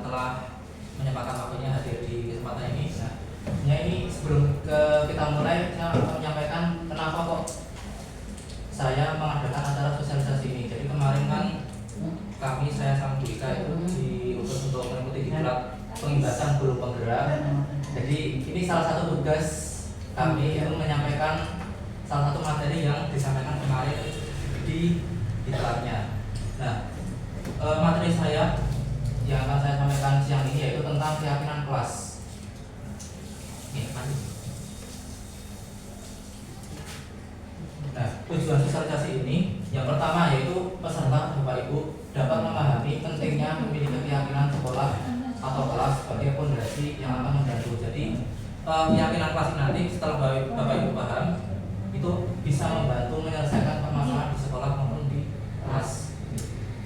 telah menyempatkan waktunya hadir di kesempatan ini. Nah, ini sebelum kita mulai, saya akan menyampaikan kenapa kok saya mengadakan acara sosialisasi ini. Jadi kemarin kan saya sama Bu Ika itu diutus untuk mengikuti diklat pengimbasan guru penggerak. Jadi ini salah satu tugas kami yang menyampaikan salah satu materi yang disampaikan kemarin di diklatnya. Nah, materi saya yang akan saya sampaikan siang ini yaitu tentang keyakinan kelas. Nah, tujuan sosialisasi ini yang pertama yaitu peserta Bapak Ibu dapat memahami pentingnya memiliki keyakinan sekolah atau kelas sebagai fondasi yang akan membantu. Jadi keyakinan kelas nanti setelah Bapak Ibu paham itu bisa membantu menyelesaikan permasalahan di sekolah maupun di kelas.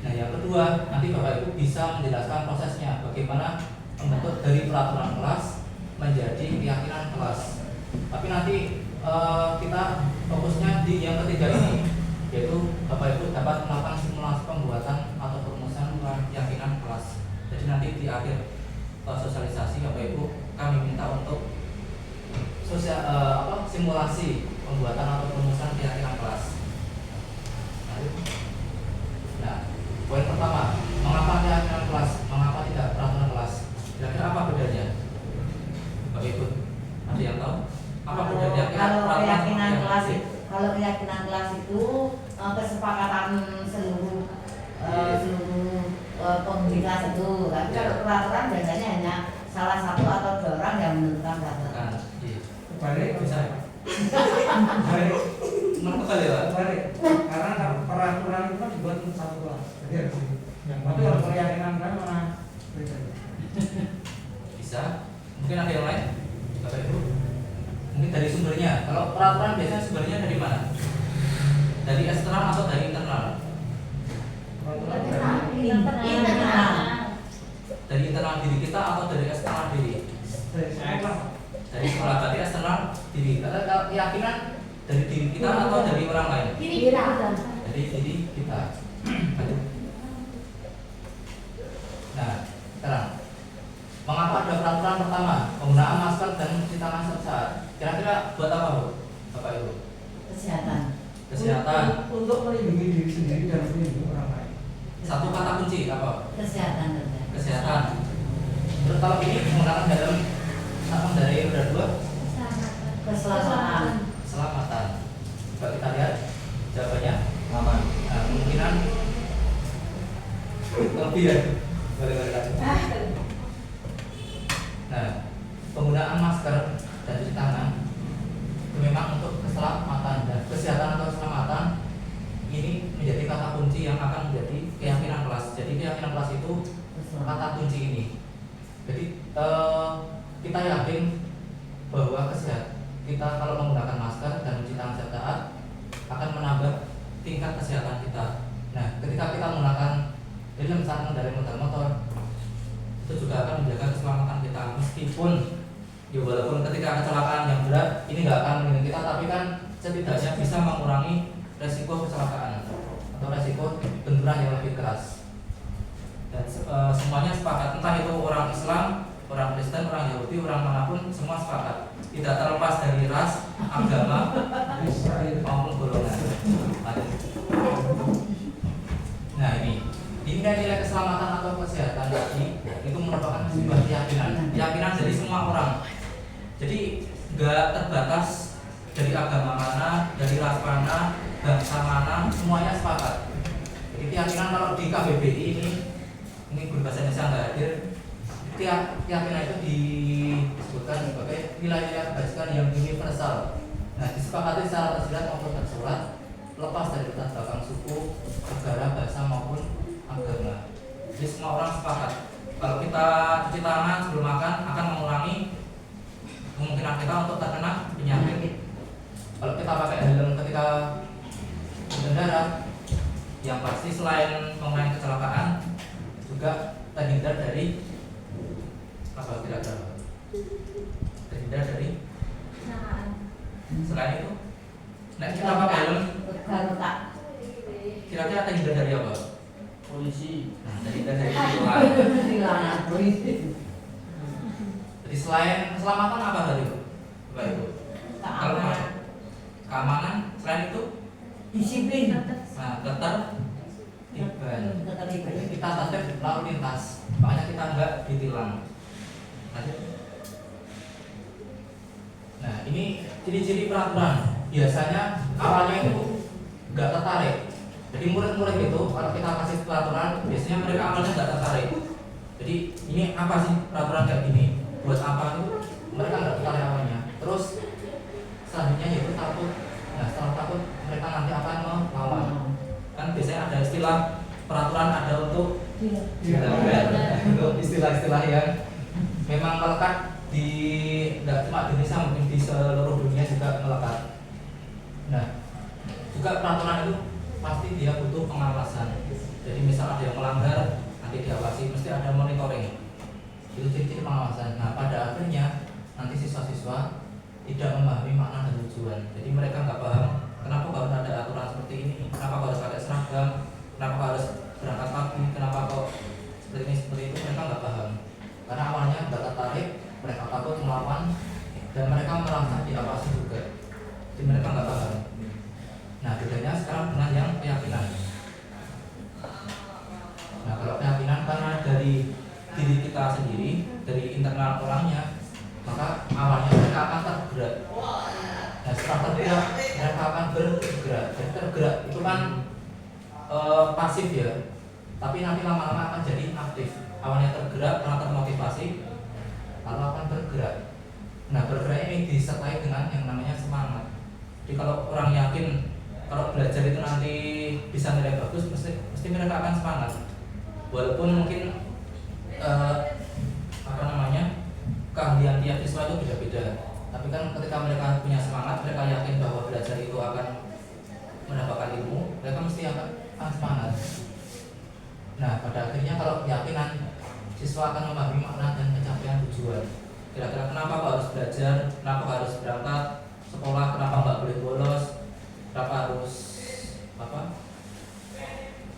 Nah, yang kedua nanti Bapak Ibu bisa menjelaskan prosesnya bagaimana membentuk dari peraturan kelas menjadi keyakinan kelas. Tapi nanti kita fokusnya di yang ketiga ini, yaitu Bapak Ibu dapat melakukan simulasi pembuatan atau perumusan keyakinan kelas. Jadi nanti di akhir sosialisasi Bapak Ibu kami minta untuk simulasi pembuatan atau perumusan keyakinan kelas. Nah, poin pertama, mengapa keyakinan kelas, mengapa tidak peraturan kelas? Kira-kira apa bedanya? Bapak Ibu, ada yang tahu? Apa bedanya kalau keyakinan kelas itu kesepakatan seluruh penghuni kelas itu. Tapi kalau peraturan biasanya hanya salah satu atau dua orang yang menentukan peraturan. Balik bisa. Balik. Balik. Karena peraturan itu kan dibuat untuk satu kelas. Jadi harus ini. Tapi kalau keyakinan kelas mana beda. Bisa. Mungkin ada yang lain? Bapak Ibu. Mungkin dari sumbernya. Kalau peraturan biasanya sumbernya dari mana? Dari eksternal atau dari internal? Internal. Dari internal diri kita atau dari eksternal diri? Dari sekolah. Berarti eksternal diri. Kalau keyakinan dari diri kita atau dari orang lain? Diri kita. Dari diri kita. Nah, sekarang mengapa ada peraturan pertama penggunaan masker dan mencuci tangan sesaat? Kira-kira buat apa, Bu? Bapak Ibu? Kesehatan. Untuk melindungi diri sendiri dan melindungi orang lain. Satu kata kunci apa? Kesehatan. Terus kalau ini menggunakan dalam dari roda 2? Keselamatan. Coba kita lihat jawabannya. Aman. Nah, kemungkinan lebih ya. Boleh lagi. Nah, penggunaan masker dan cuci tangan itu memang untuk keselamatan dan kesehatan atau keselamatan ini menjadi kata kunci yang akan menjadi keyakinan kelas. Jadi keyakinan kelas itu kata kunci ini. Jadi kita yakin bahwa kita kalau menggunakan masker dan mencuci tangan setiap saat akan menambah tingkat kesehatan kita. Nah, ketika kita menggunakan helm saat mengendarai motor itu juga akan menjaga keselamatan kita, meskipun ya walaupun ketika kecelakaan yang berat ini nggak akan melindungi kita, tapi kan setidaknya bisa mengurangi resiko kecelakaan atau resiko benturan yang lebih keras. Dan semuanya sepakat, entah itu orang Islam, orang Kristen, orang Yahudi, orang manapun, semua sepakat, tidak terlepas dari ras, agama maupun golongan. Nah, ini nilai keselamatan atau kesehatan tadi itu merupakan sebuah keyakinan dari semua orang. Jadi nggak terbatas dari agama mana, dari ras mana, bangsa mana, semuanya sepakat. Jadi keyakinan kalau di KBBI ini guru bahasa Indonesia nggak hadir, keyakinan itu disebutkan sebagai nilai-nilai kebajikan yang universal. Nah, disepakati secara tersirat maupun tersurat, lepas dari latar belakang suku, negara, bahasa maupun agama. Jadi semua orang sepakat kalau kita cuci tangan sebelum makan akan mengurangi kemungkinan kita untuk terkena penyakit. Kalau kita pakai helm ketika berkendara, yang pasti selain mengurangi kecelakaan juga terhindar dari apa kira-kira? Terhindar dari selain itu, nah kita pakai helm kira-kira terhindar dari apa? Polisi. Nah, terhindar dari tilang. anakku ini. Jadi selain keselamatan apa tadi, Bapak Ibu? Kalau Keamanan, keamanan, selain itu, disiplin, nah ketertiban. keterlibatan. Kita tertib lalu lintas, makanya kita enggak ditilang. Nah, ini ciri-ciri peraturan. Biasanya awalnya itu enggak tertarik. Jadi murid-murid itu kalau kita kasih peraturan, biasanya mereka awalnya enggak tertarik. Jadi ini apa sih peraturan kayak gini? Buat apa itu? Mereka enggak tertarik awalnya. Terus selanjutnya yaitu takut. Nah, setelah takut mereka nanti akan melawan. Kan biasanya ada istilah peraturan ada untuk untuk istilah-istilah yang memang melekat di tidak cuma di Indonesia, mungkin di seluruh dunia juga melekat. Nah, juga peraturan itu pasti dia butuh pengawasan. Jadi misal ada yang melanggar, nanti diawasi, mesti ada monitoring. Itu ciri-ciri pengawasan. Nah, pada akhirnya nanti siswa-siswa tidak memahami makna dan tujuan. Jadi mereka nggak paham kenapa harus ada aturan seperti ini, kenapa harus pakai seragam, kenapa harus berangkat pagi, kenapa kok seperti itu mereka nggak paham. Karena awalnya nggak tertarik, mereka takut melawan, dan mereka merasa diawasi juga. Jadi mereka nggak paham. Nah, bedanya sekarang dengan yang keyakinan. Nah, kalau keyakinan karena dari diri kita sendiri, dari internal orangnya, maka awalnya mereka akan tergerak. Nah, setelah tergerak, mereka akan bergerak. Jadi tergerak itu kan pasif ya, tapi nanti lama-lama akan jadi aktif. Awalnya tergerak karena termotivasi, lalu akan bergerak. Nah, bergerak ini disertai dengan yang namanya semangat. Jadi kalau orang yakin kalau belajar itu nanti bisa nilai bagus, mesti mereka akan semangat. Walaupun mungkin keahlian tiap siswa itu beda-beda. Tapi kan ketika mereka punya semangat, mereka yakin bahwa belajar itu akan mendapatkan ilmu, mereka mesti akan semangat. Nah, pada akhirnya kalau keyakinan, siswa akan memahami makna dan pencapaian tujuan. Kira-kira kenapa kok harus belajar, kenapa harus berangkat sekolah, kenapa nggak boleh bolos, kenapa harus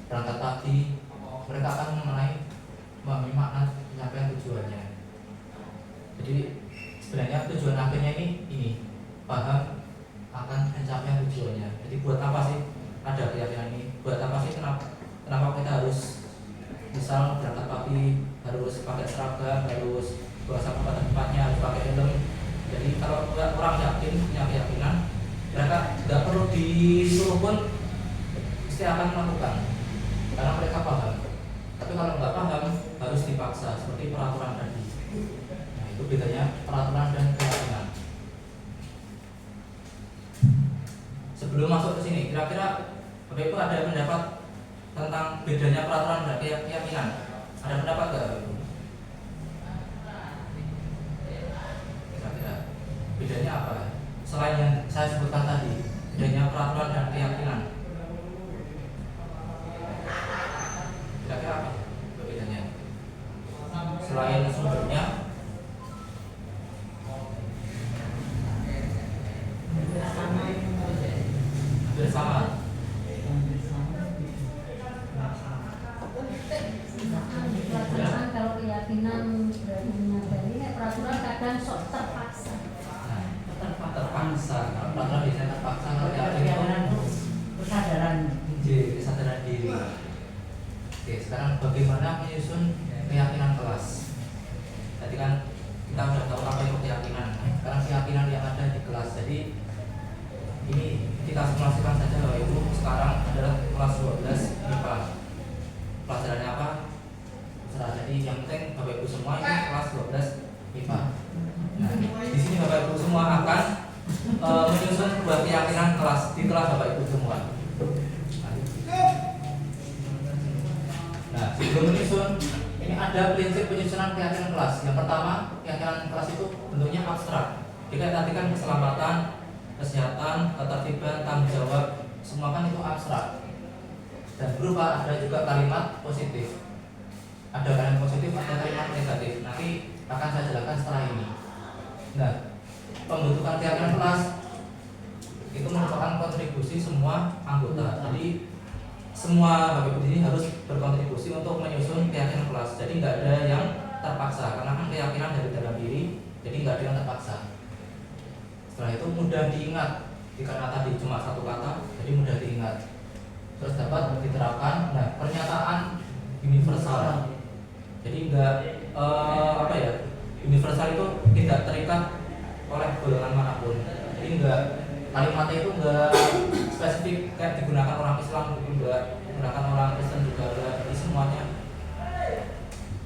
berangkat pagi. Mereka akan memahami makna pencapaian tujuannya. Jadi sebenarnya tujuan akhirnya ini paham akan pencapaian tujuannya. Jadi buat apa sih ada keyakinan ini? Buat apa sih kenapa kita harus misal berangkat pagi, harus pakai seragam, harus bawa sapu pada tempatnya, harus pakai helm. Jadi kalau orang yakin, punya keyakinan, mereka nggak perlu disuruh pun pasti akan melakukan karena mereka paham. Tapi kalau nggak paham harus dipaksa seperti peraturan tadi. Nah, itu bedanya peraturan dan keyakinan. Sebelum masuk ke sini, kira-kira Bapak Ibu ada pendapat tentang bedanya peraturan dan keyakinan? Ada pendapat nggak Bapak Ibu? Kira-kira bedanya apa? Selain yang saya sebutkan tadi, bedanya peraturan dan keyakinan. Kira-kira apa bedanya? Selain sumbernya, bersama. Kalau keyakinan berarti menyadari peraturan kadang sok terpaksa. Terpaksa. Kalau peraturan bisa terpaksa, kalau keyakinan itu kesadaran. Kesadaran diri. Oke, sekarang bagaimana menyusun keyakinan kelas? Tadi kan kita sudah tahu apa itu keyakinan. Sekarang keyakinan yang ada di kelas. Jadi ini kita simulasikan saja bahwa itu sekarang adalah kelas 12 IPA. Pelajarannya apa? Terserah. Jadi yang penting Bapak Ibu semua ini kelas 12 IPA. Nah, di sini Bapak Ibu semua akan menyusun sebuah keyakinan kelas di kelas Bapak Ibu semua. Nah, sebelum menyusun, ini ada prinsip penyusunan keyakinan kelas. Yang pertama, keyakinan kelas itu bentuknya abstrak. Jadi tadi kan keselamatan, kesehatan, ketertiban, tanggung jawab, semua kan itu abstrak. Dan berupa ada juga kalimat positif. Ada kalimat positif, ada kalimat negatif. Nanti akan saya jelaskan setelah ini. Nah, pembentukan keyakinan kelas itu merupakan kontribusi semua anggota. Jadi semua Bapak Ibu ini harus berkontribusi untuk menyusun keyakinan kelas. Jadi nggak ada yang terpaksa karena kan keyakinan dari dalam diri, jadi nggak ada yang terpaksa. Setelah itu mudah diingat, karena tadi cuma satu kata, jadi mudah diingat. Terus dapat diterapkan. Nah, pernyataan universal. Jadi enggak universal itu tidak terikat oleh golongan manapun. Jadi enggak, kalimatnya itu enggak spesifik kayak digunakan orang Islam, enggak digunakan orang Kristen juga, enggak. Jadi semuanya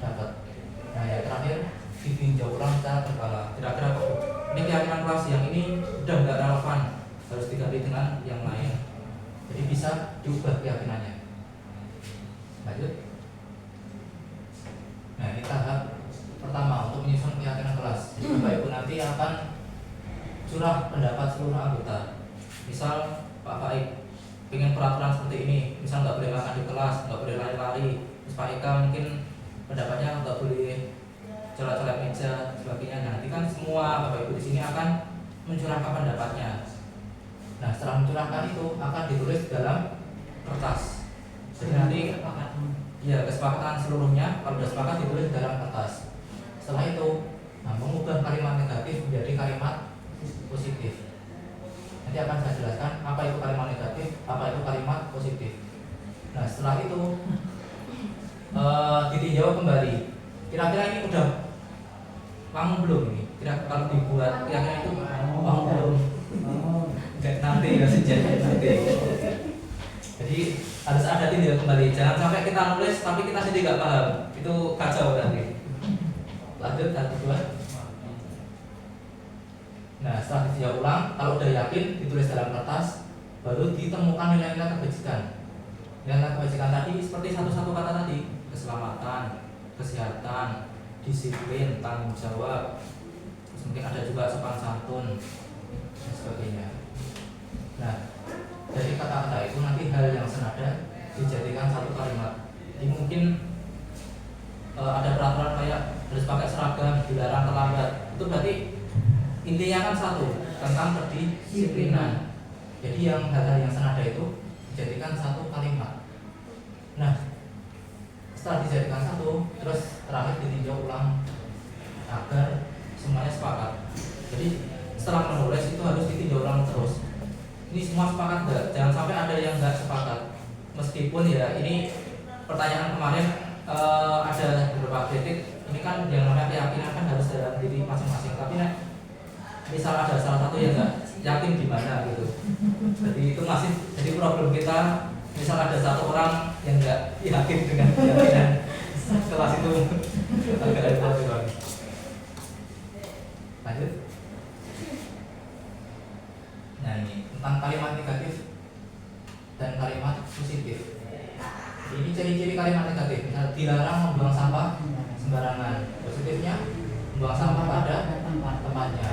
dapat. Nah, yang terakhir ditinjau ulang secara berkala. Kira-kira kok ini keyakinan kelas yang ini udah enggak relevan, harus diganti dengan yang lain. Jadi bisa diubah keyakinannya. Lanjut. Nah, ini tahap pertama untuk menyusun keyakinan kelas. Jadi Bapak Ibu nanti akan curah pendapat seluruh anggota. Misal Pak Faik pengen peraturan seperti ini, misal nggak boleh makan di kelas, nggak boleh lari-lari. Terus Pak Eka mungkin pendapatnya nggak boleh coret-coret meja, sebagainya. Nah, nanti kan semua Bapak Ibu di sini akan mencurahkan pendapatnya. Nah, setelah mencurahkan itu akan ditulis dalam kertas. Jadi nanti ya kesepakatan seluruhnya, kalau sudah sepakat ditulis dalam kertas. Setelah itu, mengubah kalimat negatif menjadi kalimat positif. Nanti akan saya jelaskan apa itu kalimat negatif, apa itu kalimat positif. Nah, setelah itu ditinjau kembali. Kira-kira ini udah wangun belum ini? Kira kalau dibuat kira-kira itu wangun belum? Nanti ya sejak nanti. Jadi harus ada tinjau kembali. Jangan sampai kita nulis tapi kita sendiri nggak paham. Itu kacau nanti. Lanjut tahap kedua. Nah, setelah ditinjau ulang, kalau udah yakin ditulis dalam kertas, baru ditemukan nilai-nilai kebajikan. Nilai kebajikan tadi seperti satu-satu kata tadi: keselamatan, kesehatan, disiplin, tanggung jawab. Terus mungkin ada juga sopan santun dan sebagainya. Nah, dari kata-kata itu nanti hal yang senada dijadikan satu kalimat. Jadi mungkin ada peraturan kayak harus pakai seragam, dilarang terlambat. Itu berarti intinya kan satu, tentang kedisiplinan. Jadi yang hal-hal yang senada itu dijadikan satu kalimat. Nah, setelah dijadikan satu, terus terakhir ditinjau ulang agar semuanya sepakat. Jadi setelah menulis itu harus ditinjau ulang terus. Ini semua sepakat enggak? Jangan sampai ada yang enggak sepakat. Meskipun ya ini pertanyaan kemarin ada beberapa kritik. Ini kan yang namanya keyakinan kan harus dalam diri masing-masing. Tapi misal ada salah satu yang enggak yakin di mana gitu. Jadi itu masih jadi problem kita. Misal ada satu orang yang enggak yakin dengan keyakinan kelas itu agak repot. Lanjut. Nah, ini tentang kalimat negatif dan kalimat positif. Ini ciri-ciri kalimat negatif. Misal dilarang membuang sampah sembarangan. Positifnya membuang sampah pada tempatnya.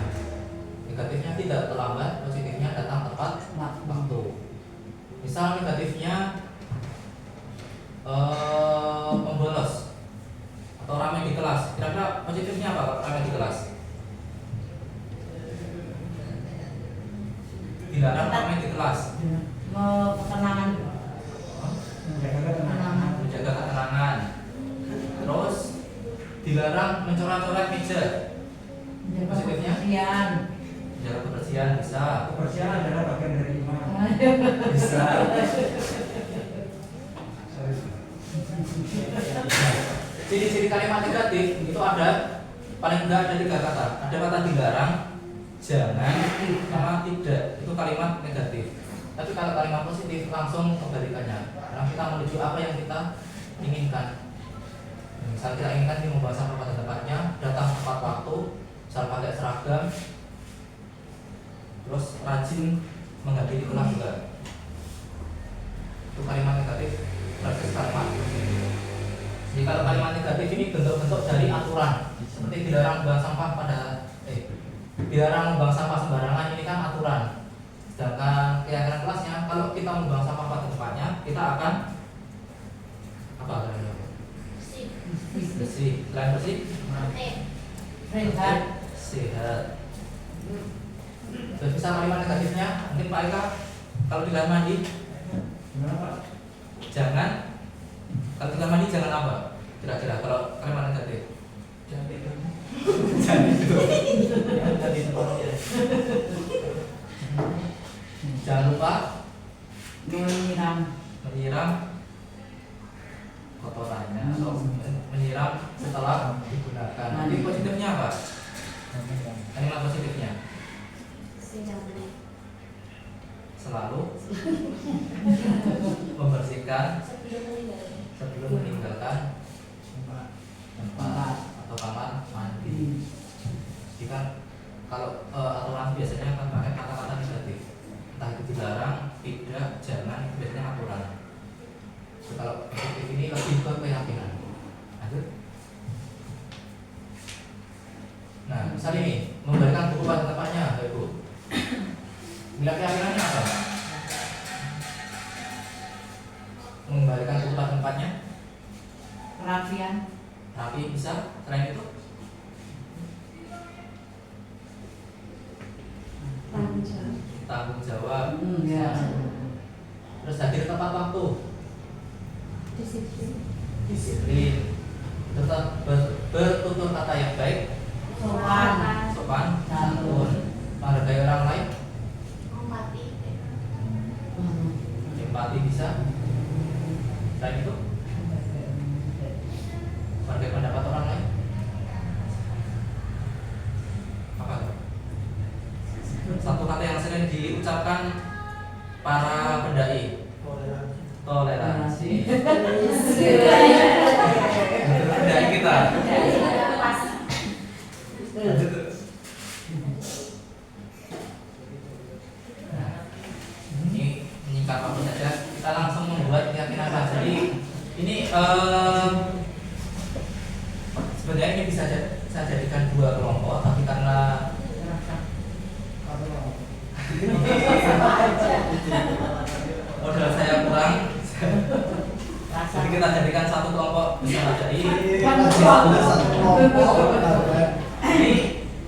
Negatifnya tidak terlambat, positifnya datang tepat waktu. Misal negatifnya pembolos atau ramai di kelas. Kira-kira positifnya apa ramai di kelas? Dilarang ramai di kelas. Ketenangan. Menjaga ketenangan. Terus dilarang mencoret-coret meja. Positifnya? Menjaga kebersihan bisa. Kebersihan adalah bagian dari iman. Bisa. Ciri-ciri kalimat negatif itu ada paling enggak ada 3 kata. Ada kata dilarang, jangan, sama tidak. Itu kalimat negatif. Tapi kalau kalimat positif langsung kebalikannya. Karena kita menuju apa yang kita inginkan. Misal kita inginkan membawa sampah pada tempatnya, datang tepat waktu, misal pakai seragam, terus rajin menghadiri kelas juga. Itu kalimat negatif versus kalimat positif. Jadi kalau kalimat negatif ini bentuk-bentuk dari aturan, seperti dilarang membuang sampah dilarang membuang sampah sembarangan, ini kan aturan. Sedangkan keyakinan kelasnya, kalau kita membuang sampah pada tempatnya, kita akan apa namanya? Bersih. Selain bersih, sehat. Terus bisa kalimat negatifnya, mungkin Pak Eka, kalau di kamar mandi, jangan. Kalau di kamar mandi jangan apa? Kira-kira kalau kalimat negatif. Jangan tidur. Jangan tidur. Jangan tidur. Jangan lupa menyiram kotorannya atau menyiram setelah digunakan. Nanti positifnya apa? Kalimat positifnya selalu membersihkan sebelum meninggalkan tempat atau kamar mandi. Jadi kan kalau aturan biasanya akan pakai kata-kata negatif, entah itu dilarang, tidak, jangan, itu biasanya aturan. Jadi kalau positif ini lebih ke keyakinan. Lanjut. Nah, misal ini memberikan buku pada tempatnya, Ibu. Nilai keyakinannya apa? Mengembalikan buku pada tempatnya. Kerapian. Rapi bisa. Selain itu, tanggung jawab. Ya. Terus hadir tepat waktu. Disiplin. Tetap bertutur kata yang baik. Sopan. Santun. Menghargai orang lain. Empati bisa. Selain itu, menghargai pendapat orang lain. Apa itu? Satu kata yang sering diucapkan para pendai. Toleransi. Pendai kita. Ini menyingkat waktu saja. Kita langsung membuat keyakinan. Jadi ini sebenarnya ini bisa saya jadikan dua kelompok, tapi karena modal saya kurang, jadi kita jadikan satu kelompok besar. Jadi ini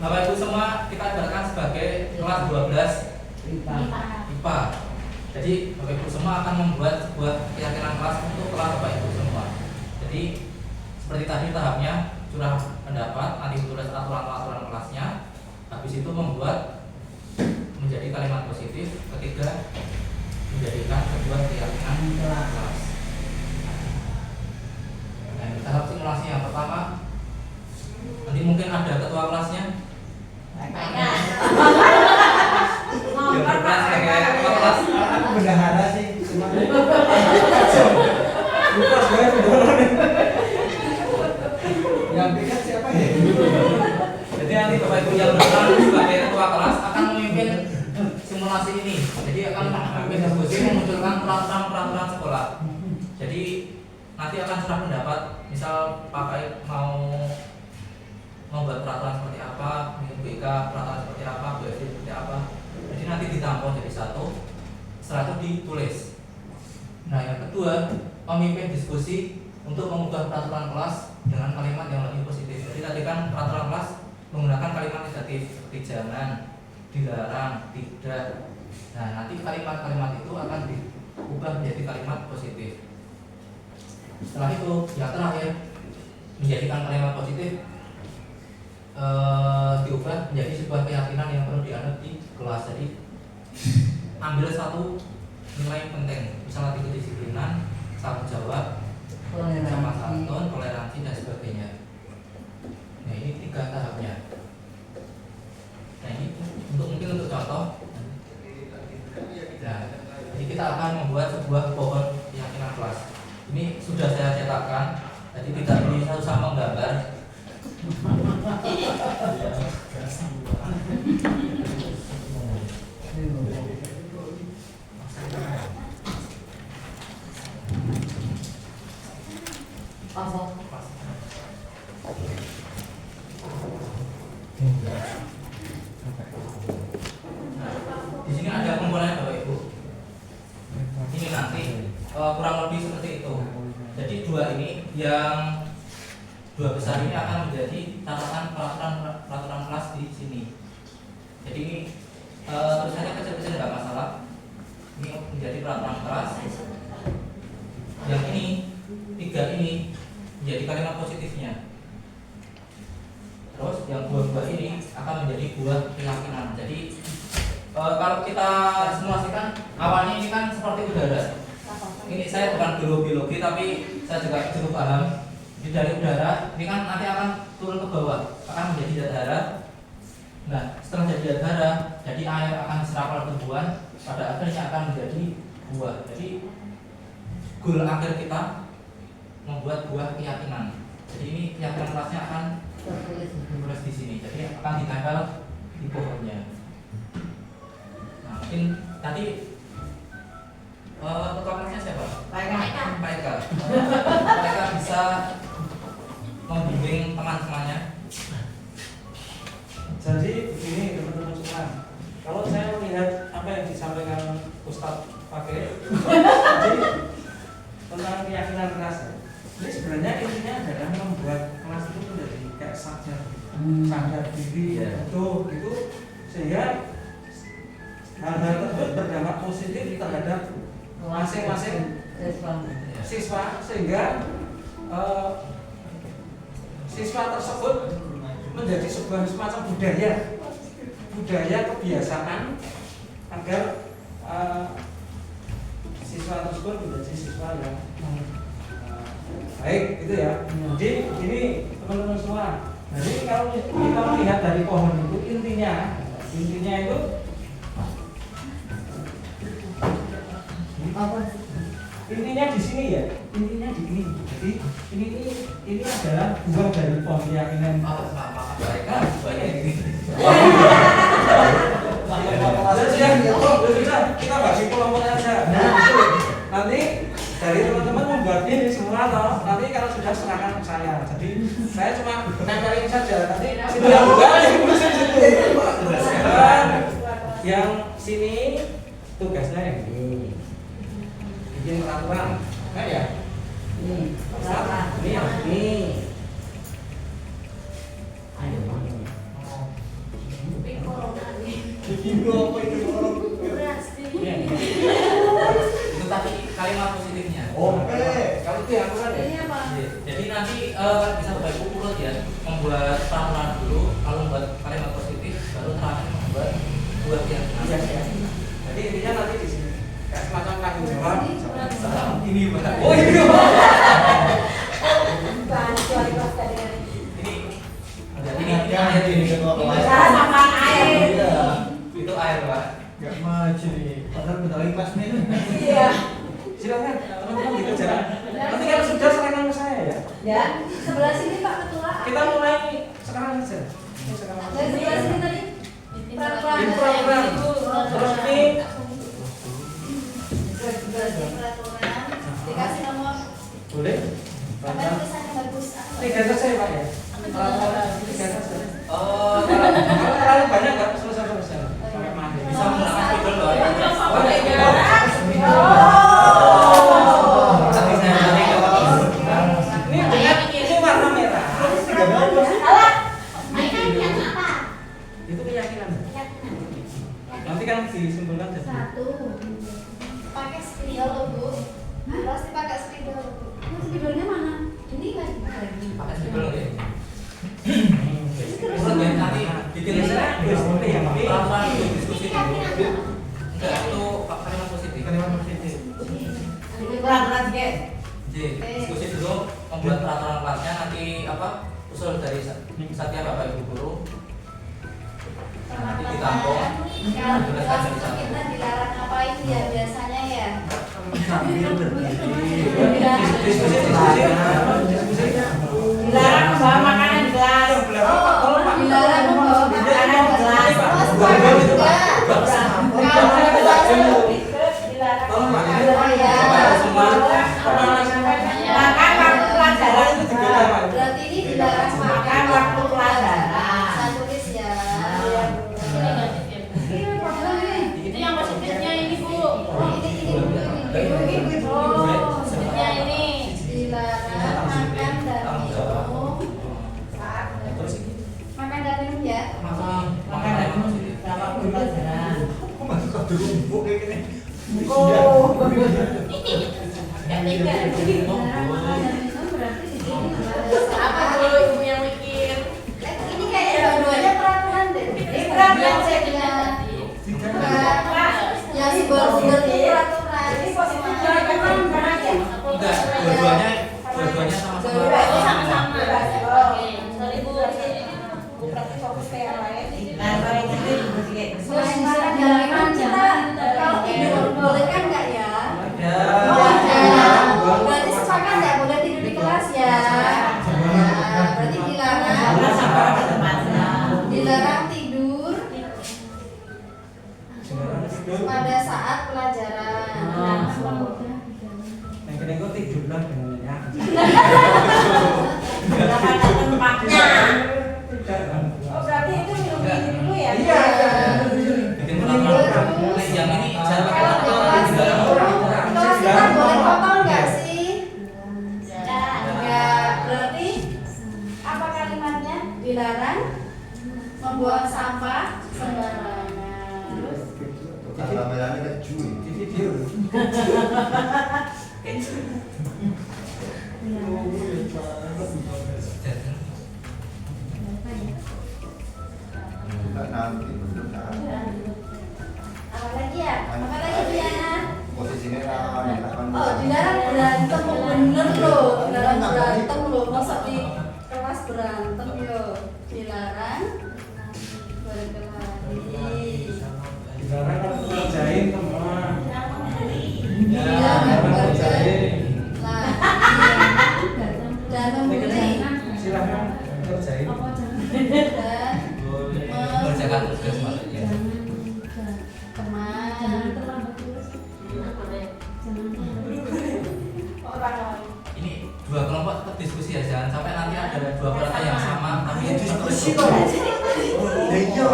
Bapak Ibu semua kita ibaratkan sebagai kelas 12 IPA. Jadi Bapak Ibu semua akan membuat sebuah keyakinan kelas untuk kelas Bapak Ibu semua. Jadi seperti tadi tahapnya curah pendapat, nanti tulis aturan-aturan kelasnya, habis itu membuat menjadi kalimat positif, ketiga menjadikan sebuah keyakinan kelas. Nah, tahap simulasi yang pertama, nanti mungkin ada ketua kelasnya yang berperan sebagai ketua kelas. Aku bendahara sih, cuma lupa saya yang pikat siapa ya? Jadi nanti Bapak Ibu yang berperan sebagai ketua kelas akan memimpin simulasi ini. Jadi akan memimpin diskusi, memunculkan peraturan-peraturan sekolah. Jadi nanti akan curah pendapat. Misal Pak Kaid mau membuat peraturan seperti apa, Bu Ika peraturan seperti apa, Bu Edi seperti apa. Jadi nanti ditampung jadi satu. Setelah itu ditulis. Nah, yang kedua, pemimpin diskusi untuk mengubah peraturan kelas dengan kalimat yang lebih positif. Jadi tadi kan peraturan kelas menggunakan kalimat negatif seperti jangan, dilarang, tidak. Nah, nanti kalimat-kalimat itu akan diubah menjadi kalimat positif. Setelah itu, yang terakhir menjadikan kalimat positif diubah menjadi sebuah keyakinan yang perlu dianut di kelas. Jadi ambil satu nilai penting, misalnya kedisiplinan, tanggung jawab, sama santun, toleransi dan sebagainya. Nah, ini 3 tahapnya. Nah, ini mungkin untuk contoh. Nah, jadi kita akan membuat sebuah pohon keyakinan kelas. Ini sudah saya cetakkan, jadi tidak bisa sama menggambar. Di sini ada komponen Bapak Ibu. Ini nanti kurang lebih seperti itu. Jadi yang dua besar ini akan menjadi catatan peraturan kelas di sini. Jadi ini tulisannya kecil-kecil nggak masalah. Ini menjadi peraturan kelas. Yang ini 3 ini menjadi kalimat positifnya. buah ini akan menjadi buah keyakinan. Jadi kalau kita simulasikan awalnya ini kan seperti udara. Ini saya bukan guru biologi tapi saya juga cukup paham. Jadi dari udara ini kan nanti akan turun ke bawah, akan menjadi darah. Nah, setelah jadi darah, jadi air akan diserap oleh tumbuhan, pada akhirnya akan menjadi buah. Jadi goal akhir kita membuat buah keyakinan. Jadi ini keyakinan kelasnya akan tertulis di sini. Jadi akan ditempel di pohonnya. Nah, mungkin tadi ketua kelasnya siapa? Pak Eka. Pak Eka bisa membimbing teman-temannya. Jadi begini teman-teman semua, kalau saya melihat apa yang disampaikan Ustadz Fakir, jadi tentang keyakinan kelas, ini sebenarnya intinya adalah membuat kelas itu menjadi kayak sadar diri, betul gitu, sehingga hal-hal tersebut berdampak positif terhadap masing-masing siswa, sehingga siswa tersebut menjadi sebuah semacam budaya kebiasaan agar siswa tersebut menjadi siswa yang baik gitu ya. Jadi ini teman-teman semua, jadi kalau kita melihat dari pohon itu intinya itu intinya di sini ya, intinya di ini. Jadi ini adalah buah dari pohon keyakinan. Kita bahas kelompoknya aja. Nanti dari teman-teman membuat ini semua toh. Nanti kalau sudah serahkan ke saya. Jadi saya cuma nempelin saja. Nanti situ yang buka yang sini tugasnya yang ini. Bikin peraturan, kan ya? Ini yang ini. Ayo. Itu tadi kalimat positifnya. Oke. Kalau itu yang apa ya? Jadi nanti bisa bapak ibu urut ya, membuat peraturan dulu, lalu membuat kalimat positif, baru terakhir membuat buah keyakinan. Iya. Jadi intinya nanti di sini kayak semacam tanggung jawab. Ini Pak. Oh ini. Ini ketua kelas. Sama air. Itu air Pak. Gak maju nih, padahal bentar lagi kelas nih. Iya. Silakan teman-teman dikerjakan. Nanti kalau sudah serahkan ke saya ya. Ya. Sebelah sini Pak Ketua. Kita mulai sekarang saja. Dari sebelah sini tadi. Peraturan. Terus ini Peraturan dikasih nomor boleh. sampai tulisannya bagus. 3 saja Pak ya. Peraturan 3 saja. Oh, Kalau terlalu banyak nggak selesai. Sampai mati. bisa menggunakan spidol loh ya. Tapi saya tadi Ini warna merah. Salah. Mainan yang apa? Itu keyakinan. Nanti kan disimpulkan jadi. Satu. Pakai spidol loh Bu. Pasti pakai spidol. Spidolnya mana? Ini kan. pakai spidol ya. Urut ya nanti bikin peraturan itu diskusi dulu. Enggak, itu kalimat positif. Kalimat positif. Itu peraturan sih. Jadi diskusi dulu, membuat peraturan kelasnya nanti usul dari Satya Bapak Ibu Guru. Nanti ditampung. Kalau kita dilarang ngapain ya biasanya ya? Sambil berdiri. Diskusi. Dilarang membawa makanan di kelas. Dilarang membawa makanan di kelas. Tolong Pak. Makan waktu pelajaran. Berarti ini dilarang Makan waktu pelajaran. Saya tulis ya. Itu yang positifnya ini Bu. Ini positifnya ini dilarang makan dan minum saat makan dan minum ya. Makan dan minum selama waktu pelajaran. Masuk ke dulu kayak gini. Oh. Yang tiga. Berarti di sini. Apa dulu ibu yang mikir? Ini kayak dua-duanya yang lain. Nah, kalau itu bersih. Selain makan dalam kita kalau tidur boleh kan nggak ya? Ya. Berarti sepakat nggak boleh tidur di kelas ya? Nah, berarti dilarang tidur pada saat pelajaran. Yang kena kau tidur lah dengannya. Sudah pada tempatnya. Oh berarti itu minum gini dulu ya? Iya. Bikin peraturan. Yang ini jangan pakai Kalau di kelas kelas kita boleh kotor nggak sih? Enggak. Berarti apa kalimatnya? Dilarang membuang sampah sembarangan. Kameranya kan cuy. Di video. Enggak nanti belum saat. Apa lagi ya? Apa lagi Diana? Posisinya rawan. Oh, dilarang berantem bener loh. Dilarang berantem loh. Masa di kelas berantem yo. Dilarang berkelahi. Dilarang kalau ngerjain semua. Dilarang ngerjain. Nah, dan membuli Silahkan ngerjain. dan mengerjakan tugas maksudnya. teman orang lain. Ini dua kelompok tetap diskusi ya, jangan sampai nanti ada dua peraturan yang sama tapi yang Diskusi kok. Iya.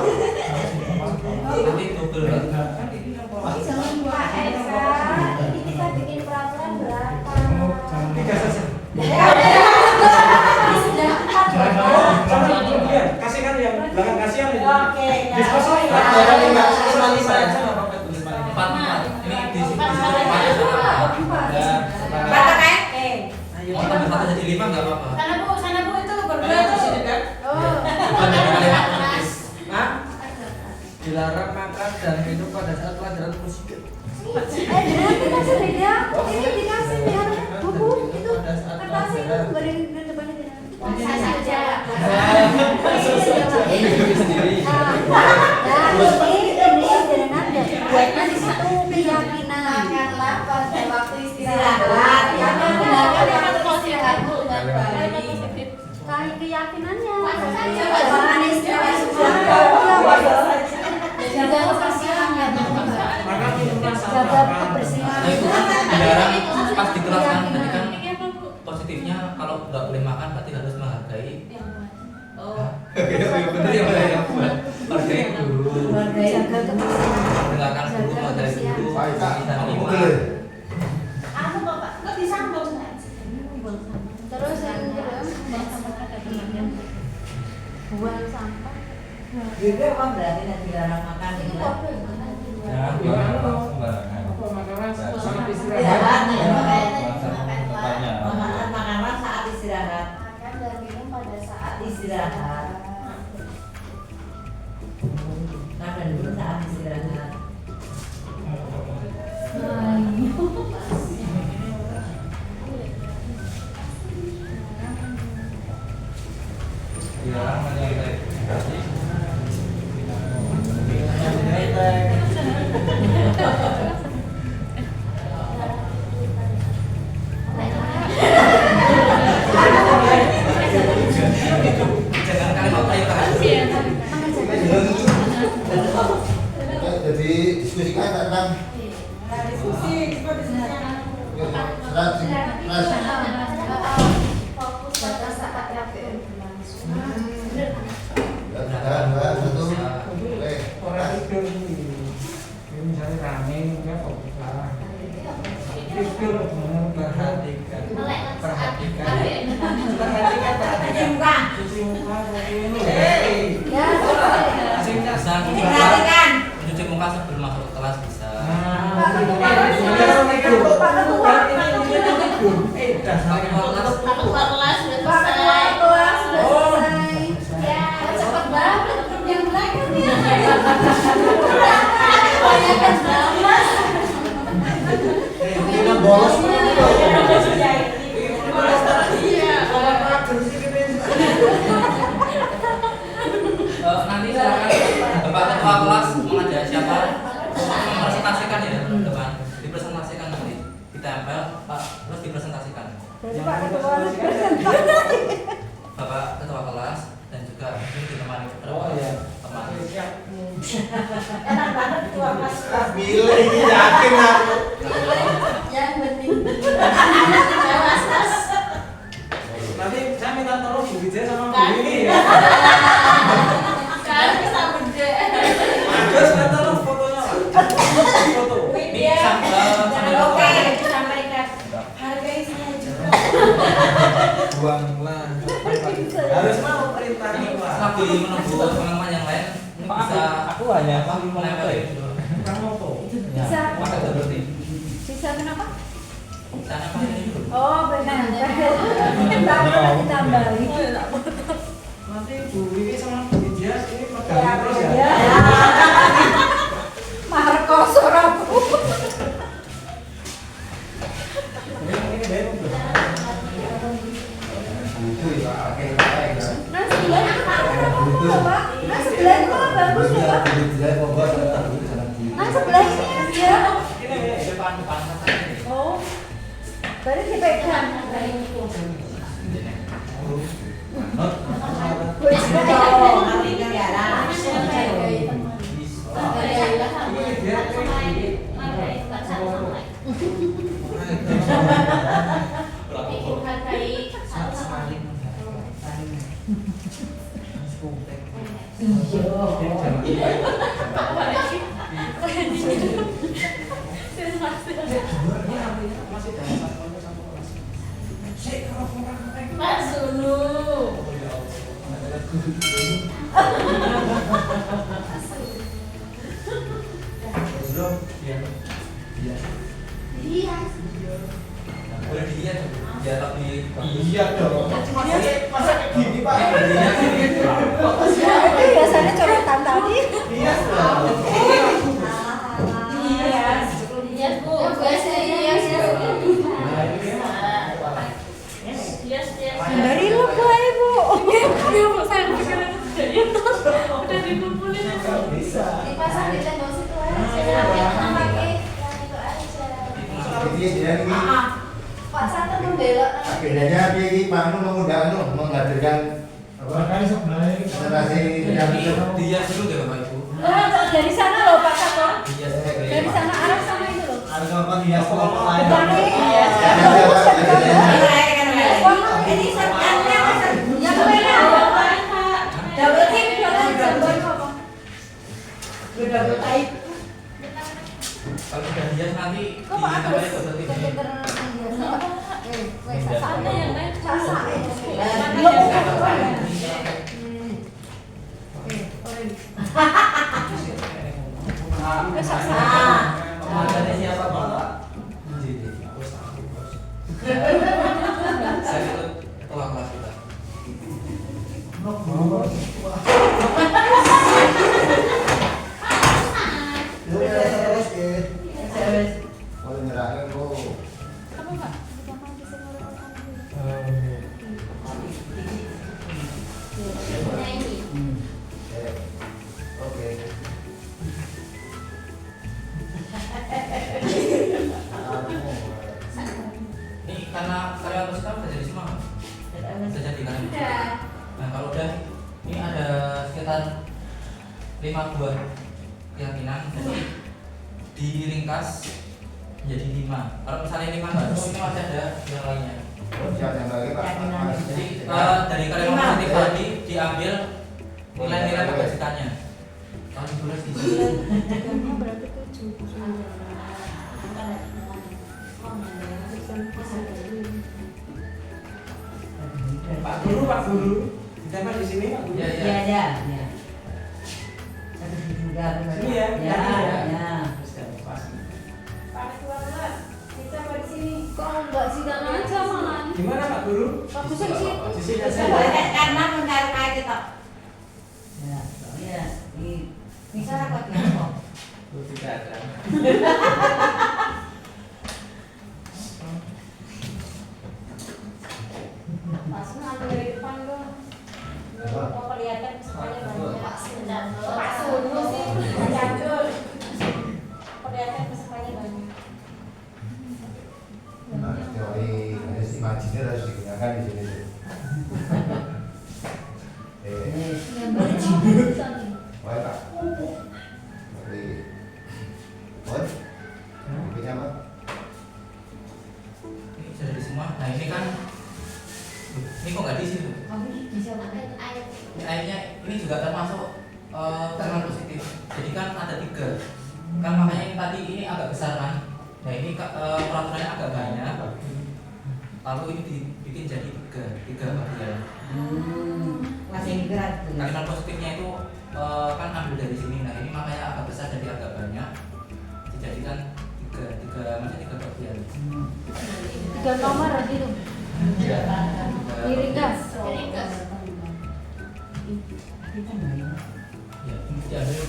Nanti double kan. Jangan Pak Eka, ini kita bikin peraturan berapa? Tiga saja. Sudah empat Jangan Bapak. jangan kemudian kasihkan yang belakang kasihan ini. Oke, ya. Diskusi. Jangan lima. Empat. Ini diskusi Empat. Kata Eka. mau tambah satu jadi 5 nggak apa-apa. Sana bu itu berdua tuh. Oh. Bukan dari kalimat tulis. Dilarang makan dan minum pada saat pelajaran musik. Jangan dikasih media. Ini dikasih ya. Buku itu kertas itu goreng di depannya dia. Saya saja. Nah, ini jangan ada. Buatnya di situ keyakinan. Makanlah pada waktu istirahat. Yang menggunakan waktu istirahat dengan baik. Kayak keyakinannya. Jangan istirahat semua. Jaga kebersihan ya teman-teman. Maka minuman Jaga sama. kebersihan. Nah itu dilarang pas di kelas kan, tadi kan positifnya kalau nggak boleh makan berarti harus menghargai. Oh. Bener ya boleh yang buat hargai guru. Jaga kebersihan. Dengarkan guru, menghargai guru. Baik kak, Bisa kamu terima. boleh. Anu Bapak, kok disambung? Terus yang kedua, buang sampah. Juga apa berarti nanti dilarang makan Itu ya? kode. Ya, sembarangan. Apa makanan sangat Istirahat istirahat. ya. Makanlah saat istirahat. Makan dan minum pada saat Istirahat. Makan dulu saat istirahat. Dilarang menyalahi edukasi. Jangan kalimat ayo Jadi diskusikan tentang fokus pada saat RPU berlangsung. satu. Orang tidur ini misalnya rame mungkin fokus lah. Tidur perhatikan. Perhatikan. Cuci muka ini. Ya, bisa Perhatikan. mencuci muka sebelum masuk ke kelas bisa. keluar kelas sudah selesai. Ya, cepat banget yang belakang ya. Kebanyakan banget. Kita bolos. Nanti Pak terus dipresentasikan. Jadi Yang Pak Ketua harus presentasi. presentasi. Bapak ketua kelas dan juga mungkin ditemani beberapa teman. Oke, siap. Enak banget tuh mas. Bila ini yakin aku. Yang penting. Mas mas. Nanti saya minta tolong Bu Wijaya sama Bu Kan. Ini ya. Sekarang bisa beda. Terus minta tolong fotonya Pak. Foto. Widya. sambil Oke, foto. sampaikan. Hargai saya juga. Buanglah. Harus mau perintahnya Pak. Sambil menunggu teman-teman yang lain ini Pak, bisa aku hanya menempel dulu. Bukan moto. Bisa. Maka seperti Bisa kenapa? bisa nempel ini dulu. Oh benar. Tambah ditambahin. Nanti Bu Wiwi sama Bu Wijaya ini megangin terus ya. Ya. Marco Sorabu. Ini baik Bu. Itu ya, oke, baik. Nah sebelah coba. Nah sebelah itu malah bagus loh Pak. Nah sebelah ini ya. Ini ya. Depan saja. Oh. Berarti dipegang. Masih dalam satu kelas. Sik, kalau kurang Mas dulu. Belum. Iya. Iya. Boleh dilihat ya tapi Iya dong. Masa kayak gini, Pak? Itu biasanya coretan tadi. Iya dong. Iya. Iya bu. Dari lu gua ibu. Bisa. Dipasang di tembok situ aja. Yang pakai yang itu aja. Jadi dia ini Pak Santo membelok. agendanya dia ini mengundang menghadirkan presentasi yang itu. dia dulu deh Bapak Ibu. Dari sana loh Pak Sato. Dia Dari sana arah sama itu loh. Harus apa hias kelompok lain. Iya. Ini sebenarnya mas. Yang mana? Double tip. Gambar apa? Double tip. kalau sudah dia nanti Kok Pak ditambah Agus? double tip. Pinter Sana yang lain. Sasa ya. Ada siapa Bapak? Saya ikut ketua kelas kita. Terus kalau nyerahkan kok. Apa Pak? Oke. Ini karena karya kita udah jadi semua. Sudah jadi kan? Udah. Nah kalau udah ini ada sekitar 5 buah keyakinan. Jadi diringkas menjadi 5. Kalau misalnya 5 nggak cukup, ini masih ada yang lainnya. Siap yang lagi Pak. Jadi dari kalimat positif tadi diambil nilai-nilai kebajikannya. Kalau ditulis di sini. Berarti 7. Pak Guru. Ditempel di sini Pak Guru. Ya, Iya ada. Ya. Satu juga. Sini ya, Ya. tadi ya. Ya. Terus kan pas. Pak Ketua kelas. Bisa apa di sini? Kok enggak sidang aja malah? Gimana Pak Guru? Bagusnya di situ. Di sini Bisa aja. boleh karena mencari kita. Ya. Ya. Bisa rapat ya kok. Tidak ada. Pasnya ambil dari depan dong. Kok kelihatan semuanya banyak. Pak Sunu sih jadul. Kelihatan pesertanya banyak. Ini harus digunakan di sini tuh. Baik Pak. Oke. Bon. Ini apa? Ini sudah jadi semua. Nah ini kan, ini kok nggak diisi tuh? Bisa pakai Ini airnya ini juga termasuk tekanan positif. Jadi kan ada 3. Kan makanya yang tadi ini agak besar kan. Nah ini peraturannya agak banyak. Lalu ini dibikin jadi 3 bagian. masih berat tuh. Tekanan positifnya itu kan ambil dari sini. Nah ini makanya agak besar jadi agak banyak. Dijadikan 3 bagian. 3 nomor berarti tuh. Ya. Miring gas. Ya, ini diambil,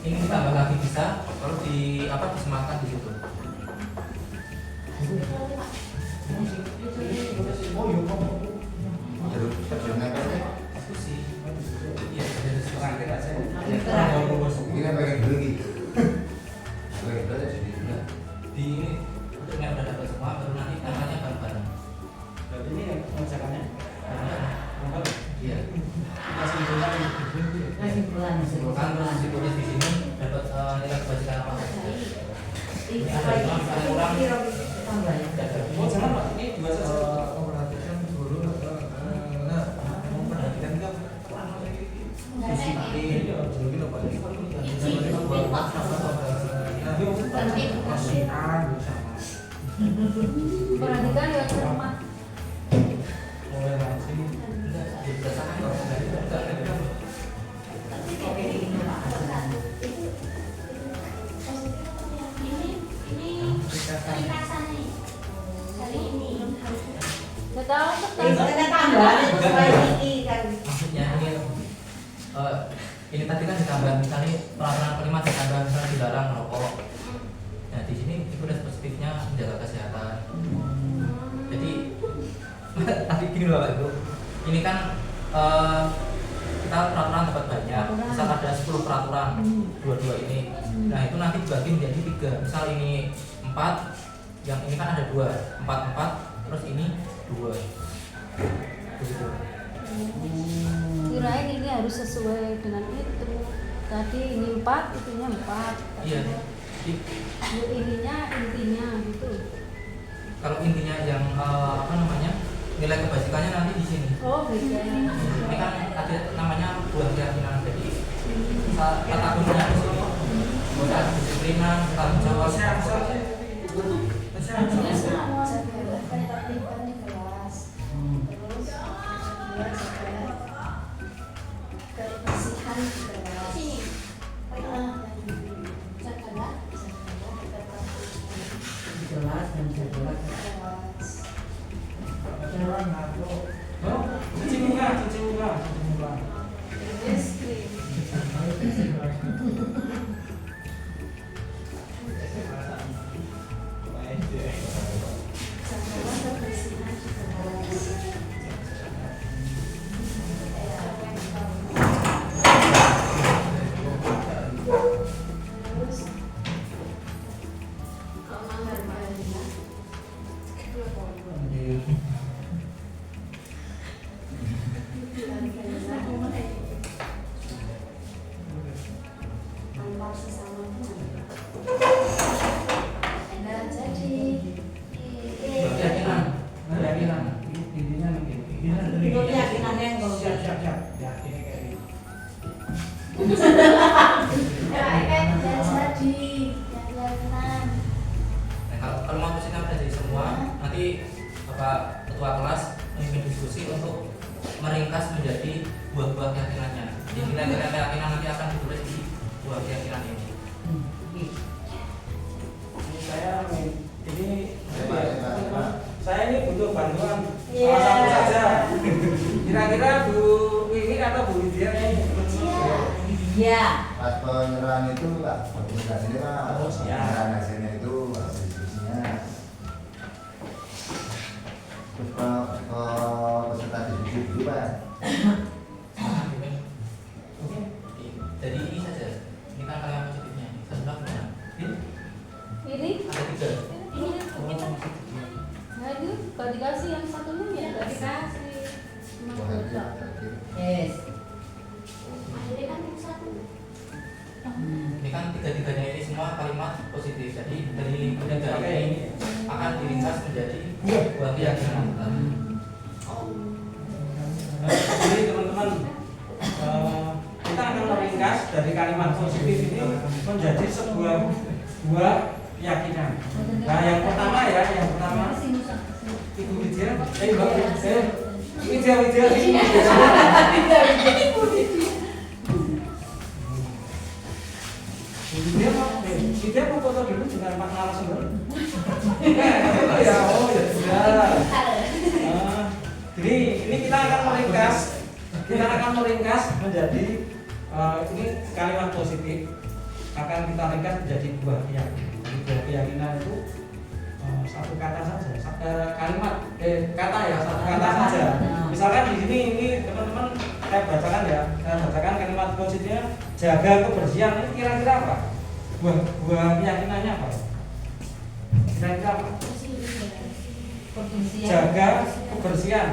ini ditambah lagi bisa, lalu disematkan di situ. Oh iya Pak. Terus nempelnya. Diskusi. Iya, ada diskusi. Terakhir aja. Ini kan pengen dulu gitu. Pengen dulu jadi. Di ini untuk yang udah dapat semua, baru nanti namanya bareng-bareng. Berarti ini yang pengerjakannya. Iya. Kasih hitungan. Kesimpulan Kan terus ditulis di sini dapat nilai kebajikan apa? Ini ada 5 misalnya kurang. tambah ya. Oh jangan Pak, ini 2 saja. Memperhatikan guru memperhatikan kan disiplin jadi lupa Perhatikan ya cermat. Mulai langsung. Enggak, berdasarkan kalau dari enggak. Oke, ini Pak. Gak tahu Ini kan. tambahan itu supaya ini kan. Maksudnya ini tadi kan ditambah misalnya peraturan kelima ditambah misalnya dilarang merokok. Nah di sini itu udah spesifiknya menjaga kesehatan. Jadi tadi gini loh Pak Ibu, ini kan kita peraturan dapat banyak. Misal ada 10 peraturan, 22 ini. Nah itu nanti dibagi menjadi 3. Misal ini 4, yang ini kan ada 2, 4, terus ini 2. Begitu. Kirain ini harus sesuai dengan itu. Tadi ini 4, itunya 4. Iya. Intinya gitu. Kalau intinya yang nilai kebajikannya nanti di sini. Oh beda. Ini kan ada namanya buah keyakinan. Jadi kategorinya di sini. Buat disiplinan, tanggung jawab. Jelas dan jelas. Oh, cuci muka. Buah keyakinan. Keyakinan. intinya mungkin Itu keyakinannya yang kalau siap ya ini kayak gitu. Nah, kalau mau kesini udah jadi semua, nanti Bapak Ketua kelas memimpin diskusi untuk meringkas menjadi buah-buah keyakinannya. Jadi nilai-nilai keyakinan nanti akan ditulis di buah keyakinan ini. Saya ini butuh bantuan Iya. salah satu saja. Kira-kira Bu Wiwi atau Bu Widya ini? Iya. Pas penyerahan itu Pak, dokumentasinya Pak, Oh, siap. penyerahan hasilnya itu hasil diskusinya. Terus ke peserta diskusi dulu Pak. Oke. Jadi ini saja. Ini kan kalian positifnya. Sebelah mana? Ini Ada 3. ini. Nah itu kalau dikasih yang satunya ini akan diringkas menjadi buah keyakinan kita. Jadi teman-teman, kita akan meringkas dari kalimat positif ini menjadi sebuah buah keyakinan. Nah, yang pertama Ibu Widya, Mbak Widya, Widya mau foto dulu dengan Pak narasumber. Ya, oh ya sudah. Jadi ini kita akan meringkas menjadi ini kalimat positif akan kita ringkas menjadi buah keyakinan. Jadi buah keyakinan itu satu kata saja, satu kata saja. Misalkan di sini ini teman-teman saya bacakan kalimat positifnya, jaga kebersihan. Ini kira-kira apa? Buah keyakinannya apa? Kira-kira apa? Jaga kebersihan.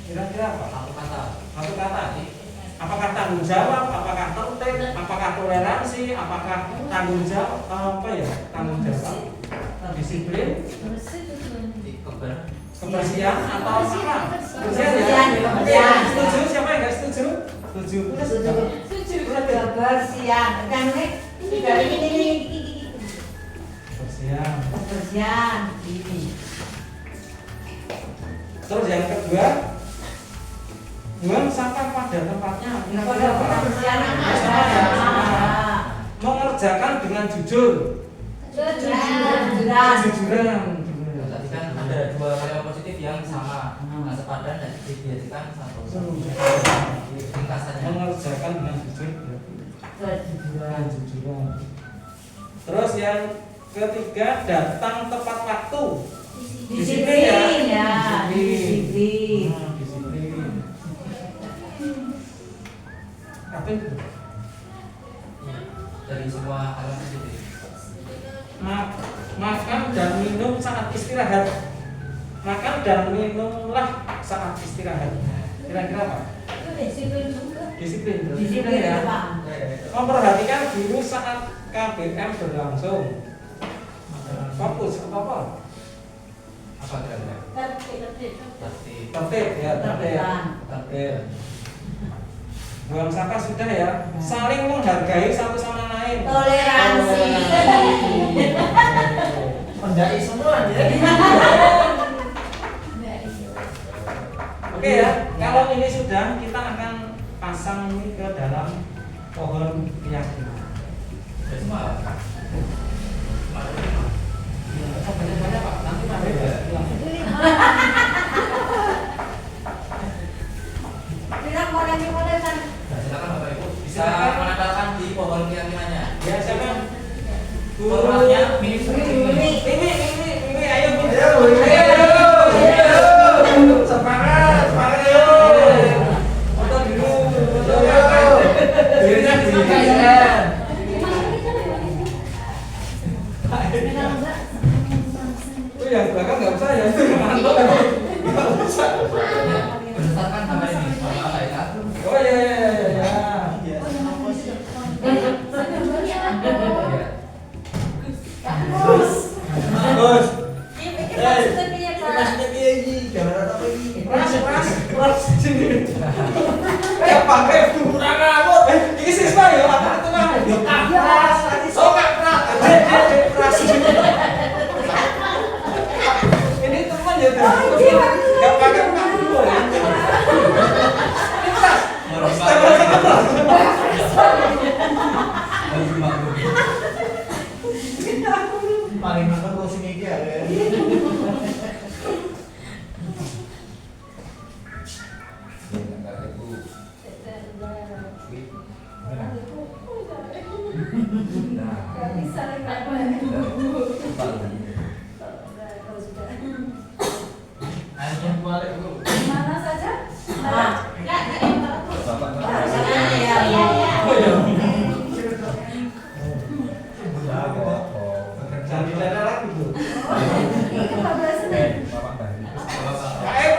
Kira-kira apa? Satu kata. Apakah tanggung jawab? Apakah tertib? Apakah toleransi? Apakah tanggung jawab? Tanggung jawab, disiplin, kebersihan atau apa? Kebersihan. Setuju? Siapa yang nggak setuju? Setuju. Kebersihan. Kan ini. Kebersihan. Ini. Terus yang kedua, buang sampah pada tempatnya. Kebersihan. Mengerjakan dengan jujur. Kejujuran. Tadi kan ada dua kalimat positif yang sama, sepadan dan dijadikan satu. Ringkasannya. Mengerjakan dengan jujur. Kejujuran. Terus yang ketiga, datang tepat waktu. Disiplin ya. Disiplin. Apa itu? Dari semua kalimat positif. Makan dan minum saat istirahat. Makan dan minumlah saat istirahat. Kira-kira apa? Disiplin. Disiplin Ya. Pak. Memperhatikan guru saat KBM berlangsung. Fokus apa? Apa kira-kira? Tertib. Tertib. Buang sampah sudah ya. Saling menghargai satu sama lain. Toleransi. Mendai semua ya. Oke ya. Kalau ini sudah, kita akan pasang ini ke dalam pohon keyakinan. Dari semua. Banyak-banyak Pak. Nanti Pak bilang. Silakan Bapak Ibu bisa menempelkan di pohon keyakinannya. Ya siapa? Formatnya minim. Ini ayo Bu. Semangat ayo. Foto dulu. Dirinya yang belakang nggak usah ya. Berdasarkan gambar ini, apa ya? Oh ya. Bagus. Ras sini. Pakai kurang ngamut. Ini siswa ya, apa itu namanya? Ras. Ini teman ya tuh. Enggak pakai dulu ya. Ini ras. paling makan terus ini ya. Akhirnya balik Bu. Mana saja? Jangan ditanya lagi Bu. Itu 15 menit. Baik.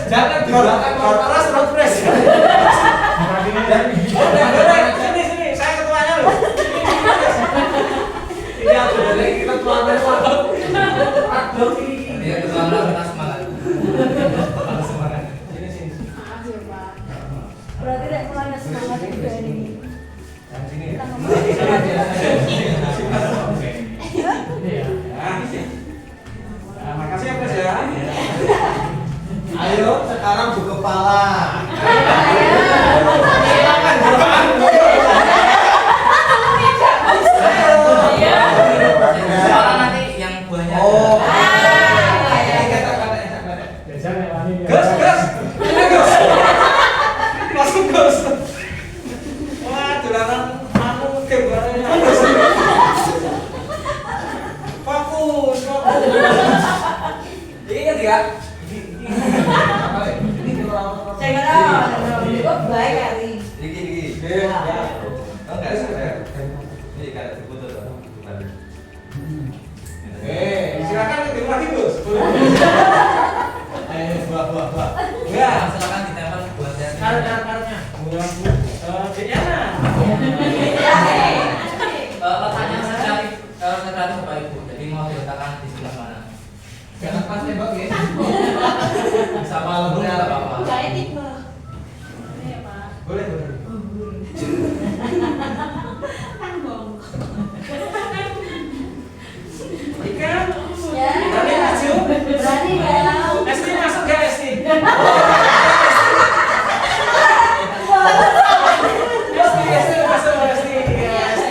Jangan dibakar keras terus pres. Sini, saya ketuanya loh. Ini aku dari ketuanya Pak. Aduh ini. Dia ketuanya kita semangat. Harus semangat. Sini. Maaf ya Pak. Berarti tidak mulai semangat juga ini. Yang sini. Kita Nah, makasih ya Pres ya. Ayo sekarang buka kepala. Soalnya nanti yang buahnya. Oh. Gus. Ini Gus. Masuk Gus. Wah, dolanan anu gambarnya. Fokus. Ini kan dia. Saya kira cukup baik kali. Dikit. Ya. Oh enggak sadar. Ini kada diputus tuh. Bukan. Silakan ketemu lagi Gus. Ayo buah. Enggak. Silakan ditempel buatnya. Karet-karetnya. Diana. Letaknya sensitif Bapak Ibu. Jadi mau diletakkan di sebelah mana? Jangan pas tembak ya. Bisa malam enggak apa-apa. Saya tipe. Ini ya Pak. Boleh. Tanggung. Ikan. Ya. Berani maju. Berani dong. Esti masuk gak Esti? Esti masuk Esti. Masuk.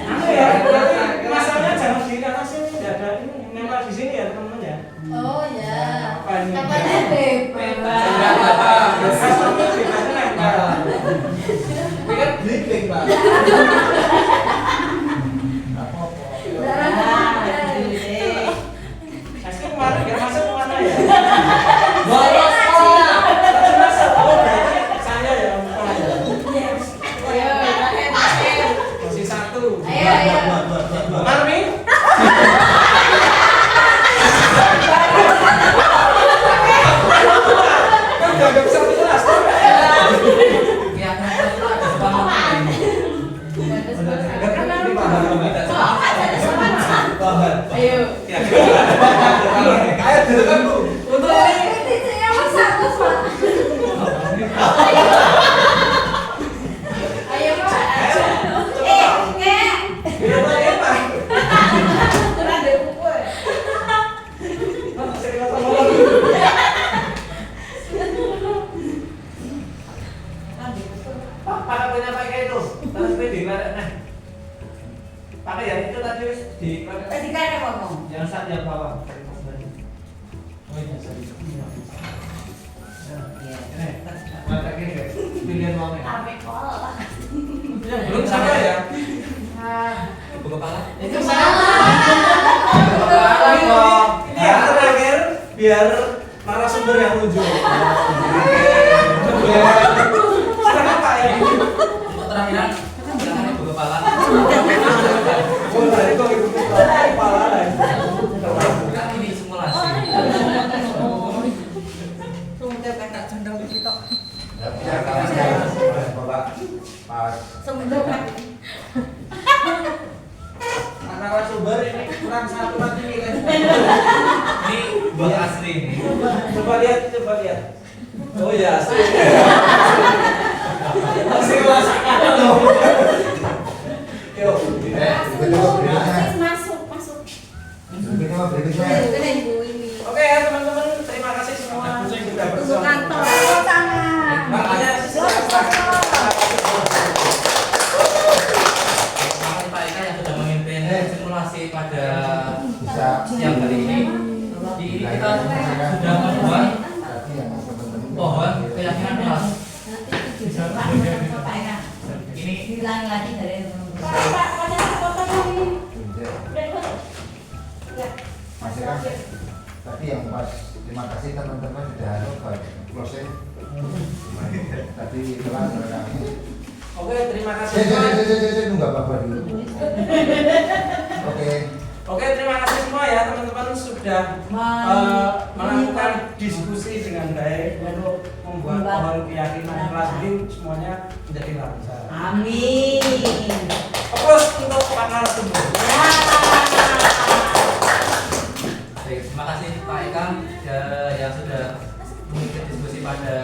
Anu ya, berarti masalahnya jangan di atas sini, ada ini nempel di sini ya teman-teman ya. Oh ya. Apa ini? Katanya bebas. Bebasnya nempel. Ini kan bling Pak. Apa-apa. Esti kemarin nggak masuk kemana ya? Bolos sekolah. Masuk. Oh berarti saya ya lupa ya. Masih satu. Ayo. Marmi. Kan udah nggak bisa kelas. Ya, itu ada sepanjang. Kan nanti Bahan. Ayo. Kayak dulu kan Bu. untuk ini. Ayo Pak. Biar lagi apa? Kurang dari buku ya. Saya kata ngomong. Pakai punya pakai itu. Terus di nah. Pakai yang itu tadi wis di Tadi kan ada ngomong. yang saat yang bawah. Oh iya, sorry. Ini. Pakai ini. Pilihan mau nih. Belum sama ya? Ibu kepala. Itu sama. Ini yang terakhir biar narasumber yang lucu. Silakan Pak ya. Untuk terakhiran, silakan Ibu kepala. Oh, tadi kok ibu kepala lagi. Kan ini simulasi. Ya kalau Bapak pas Narasumber ini kurang satu nanti nilai. Ini buah asli. Coba lihat. Oh ya, asli. Masih masakan loh. Yuk. berikutnya. Oke ya teman-teman, terima kasih semua sudah bersama. Makanya Terima kasih Pak Eka yang sudah memimpin simulasi pada Bisa siang hari ini. Di ini kita sudah membuat pohon keyakinan kelas. Ini Hilang lagi dari masih kan tadi yang pas terima kasih teman-teman sudah closing di kelas kami. Oke, terima kasih semua. Nggak apa-apa dulu. Oke. Oke, terima kasih semua ya teman-teman sudah melakukan diskusi dengan baik untuk membuat pohon keyakinan kelas ini semuanya menjadi lancar. Amin. Aplaus untuk Pak narasumber. Baik, terima kasih Pak Eka yang sudah mengikuti diskusi pada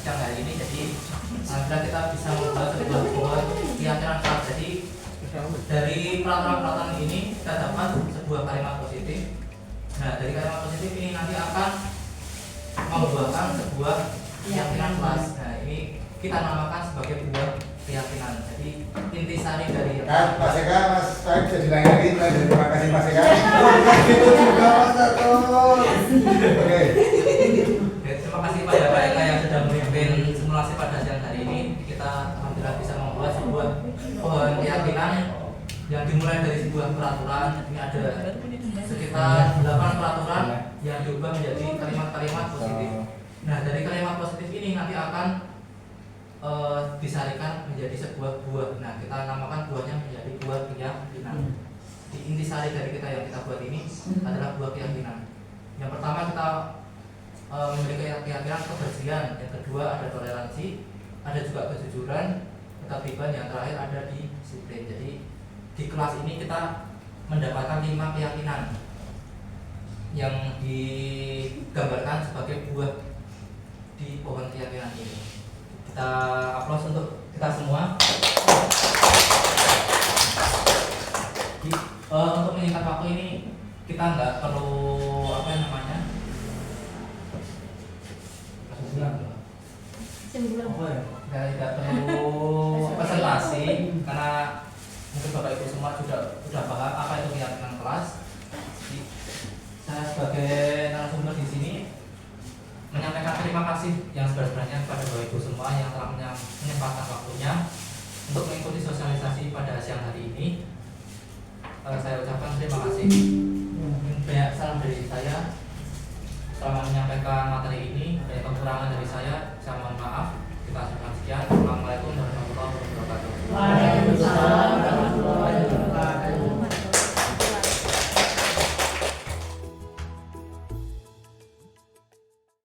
siang hari ini. Jadi alhamdulillah kita bisa membuat sebuah pohon keyakinan kelas. Jadi dari peraturan-peraturan ini kita dapat sebuah kalimat positif. Nah, dari kalimat positif ini nanti akan membuahkan sebuah keyakinan kelas. Nah, ini kita namakan sebagai buah keyakinan. Jadi intisari dari Mas Eka, Mas Taib bisa dilanjut lagi. Terima kasih Mas Eka. Itu juga Mas Taib. Oke. Terima kasih pada Pak Eka yang sudah memimpin simulasi pada siang hari ini. Kita alhamdulillah bisa membuat sebuah pohon keyakinan yang dimulai dari sebuah peraturan. Ini ada sekitar 8 peraturan yang diubah menjadi kalimat-kalimat positif. Nah, dari kalimat positif ini nanti akan disarikan menjadi sebuah buah. Nah, kita namakan buahnya menjadi buah keyakinan. Di intisari dari kita yang kita buat ini adalah buah keyakinan. Yang pertama kita memiliki keyakinan kebersihan, yang kedua ada toleransi, ada juga kejujuran, ketertiban, yang terakhir ada disiplin. Jadi di kelas ini kita mendapatkan 5 keyakinan yang digambarkan sebagai buah di pohon keyakinan ini. Kita aplaus untuk kita semua. Untuk menyingkat waktu ini kita nggak perlu apa namanya kita tidak perlu presentasi karena mungkin Bapak Ibu semua sudah paham apa itu keyakinan kelas. Jadi, saya sebagai narasumber di sini menyampaikan terima kasih yang sebenarnya kepada Bapak Ibu semua yang telah menyempatkan waktunya untuk mengikuti sosialisasi pada siang hari ini. Saya ucapkan terima kasih. Banyak salam dari saya selama menyampaikan materi ini. Banyak kekurangan dari saya mohon maaf. Kita sudah sekian. Assalamualaikum.